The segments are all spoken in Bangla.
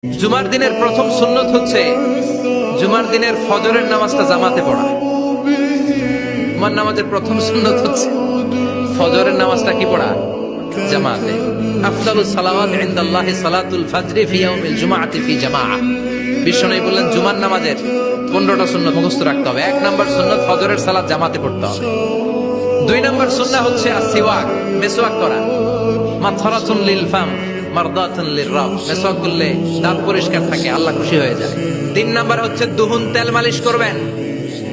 জুমার দিনের প্রথম সুন্নত হচ্ছে জুমার দিনের ফজরের নামাজটা জামাতে পড়া। জুমার নামাজের প্রথম সুন্নত হচ্ছে ফজরের নামাজটা কি পড়া? জামাতে। আফদালুস সালাওয়াত ইনদাল্লাহি সালাতুল ফজরি ফি ইয়াউমিল জুমআতি ফি জামাআহ। বিশ্বনবী বললেন জুমার নামাজের 15টা সুন্নত মুখস্থ রাখতে হবে। 1 নাম্বার সুন্নত ফজরের সালাত জামাতে পড়তে হবে। 2 নাম্বার সুন্নাহ হচ্ছে আসওয়াক, মেসওয়াক করা। মাথরাতুন লিল ফাম মারদাতুন লিররাব, মেসওয়াক করলে দাঁত পরিষ্কার থাকে, আল্লাহ খুশি হয়ে যায়। 3 নাম্বার হচ্ছে দুহুন, তেল মালিশ করবেন।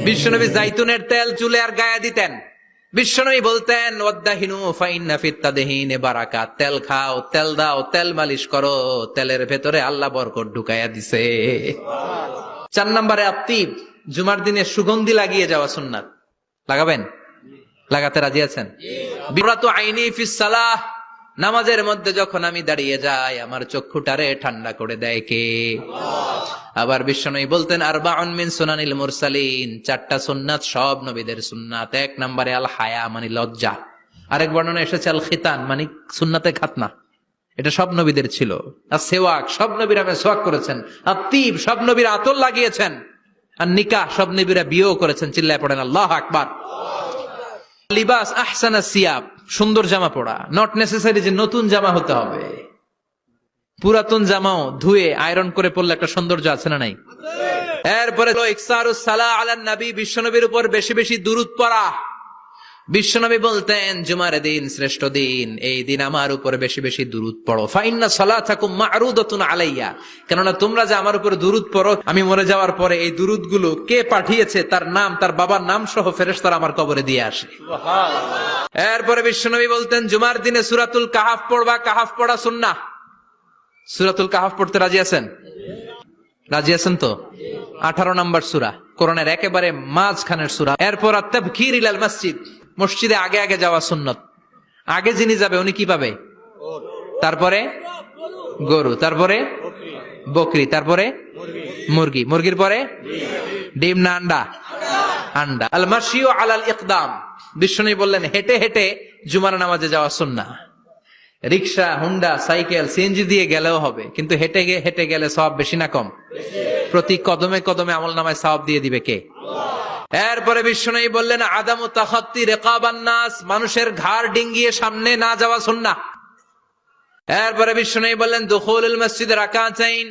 বিশ্বনবী জাইতুনের তেল চুলে আর গায়ে দিতেন। বিশ্বনবী বলতেন ওয়াদাহিনু ফাইন্না ফিত তাদহিনে বারাকাত, তেল খাও, তেল দাও, তেল মালিশ করো, তেলের ভেতরে আল্লাহ বরকত ঢুকাইয়া দিছে। 4 নম্বরে আত্তিব, জুমার দিনে সুগন্ধি লাগিয়ে যাওয়া সুন্নাত। লাগাবেন? লাগাতে রাজি আছেন? বিরাতু আইনি ফিস সালাহ, নামাজের মধ্যে যখন আমি দাঁড়িয়ে যাই আমার চক্ষুটারে ঠান্ডা করে দেয় কে? আবার বিশ্বনবী বলতেন আরবাউন মিন সুনানিল মুরসালিন, 4টা সুন্নাত সব নবীদের সুন্নাত। 1 নম্বরে আল হায়া মানে লজ্জা। আরেক বর্ণনা এসেছে আল খিতান মানে সুন্নাতে খাতনা, এটা সব নবীদের ছিল। আর সেওয়াক, সব নবীরা মেসওয়াক করেছেন। আর তিব, সব নবীরা আতর লাগিয়েছেন। আর নিকাহ, সব নবীরা বিয়েও করেছেন। চিল্লায় পড়েন আল্লাহু আকবার। লিবাস আহসানা সিয়াব, সুন্দর জামা পড়া। নট নেসেসারি যে নতুন জামা হতে হবে, পুরাতন জামাও ধুয়ে আয়রন করে পরলে একটা সৌন্দর্য আছে না নাই? এরপরে ইকসারুস সালাহ আলান নবী, বিশ্বনবীর উপর বেশি বেশি দুরূদ পড়া। বিশ্বনবী বলতেন জুমার দিন শ্রেষ্ঠ দিন, এই দিন আমার উপর বেশি বেশি দুরূদ পড়ো। ফাইন্না সালাতাকুম মা'রুদাতুন আলাইয়া, কেননা তোমরা যে আমার উপর দুরূদ পড়ো, আমি মরে যাওয়ার পরে এই দুরূদগুলো কে পাঠিয়েছে তার নাম, তার বাবার নাম সহ ফেরেশতারা আমার কবরে দিয়ে আসে। সুবহানাল্লাহ। এরপরে বিশ্বনবী বলতেন জুমার দিনে সূরাতুল কাহাফ পড়বা, কাহাফ পড়া সুন্নাহ। সূরাতুল কাহাফ পড়তে রাজি আছেন? রাজি আছেন তো? 18 নম্বর সূরা, কোরআনের একেবারে মাঝখানের সূরা। এরপর আত-তাবকির ইলাল মসজিদ, মসজিদে আগে আগে যাওয়া সুন্নত। আগে যিনি যাবে উনি কি পাবে? তারপরে গরু, তারপরে বকরি, তারপরে মুরগি, মুরগির পরে ডিম না আন্ডা? আন্ডা। আল মাশিউ আলাল ইকদাম, বিশ্বনবী বললেন হেঁটে হেঁটে জুমার নামাজে যাওয়া সুন্নাহ। রিকশা, হুন্ডা, সাইকেল, সিএনজি দিয়ে গেলেও হবে, কিন্তু হেঁটে হেঁটে গেলে সওয়াব বেশি না কম? প্রতি কদমে কদমে আমলনামায় সওয়াব দিয়ে দিবে কে? এরপরে বিশ্বনবী বললেন আদামু তাখাত্তি রিকাবান নাস, মানুষের ঘাড় ডিঙ্গিয়ে সামনে না যাওয়া সুন্নাহ। এরপরে বিশ্বনবী বললেন দুখুলুল মসজিদে রাকাতাইন,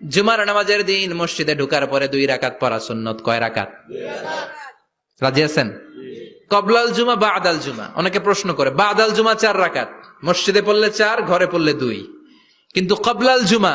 জুমার নামাজের দিন মসজিদে ঢোকার পরে 2 রাকাত পড়া সুন্নত। কয় রাকাত? 2 রাকাত। রাজি আছেন? কবলাল জুমা বাদাল জুমা, অনেকে প্রশ্ন করে বাদাল জুমা 4 রাকাত, মসজিদে পড়লে 4, ঘরে পড়লে 2, কিন্তু কবলাল জুমা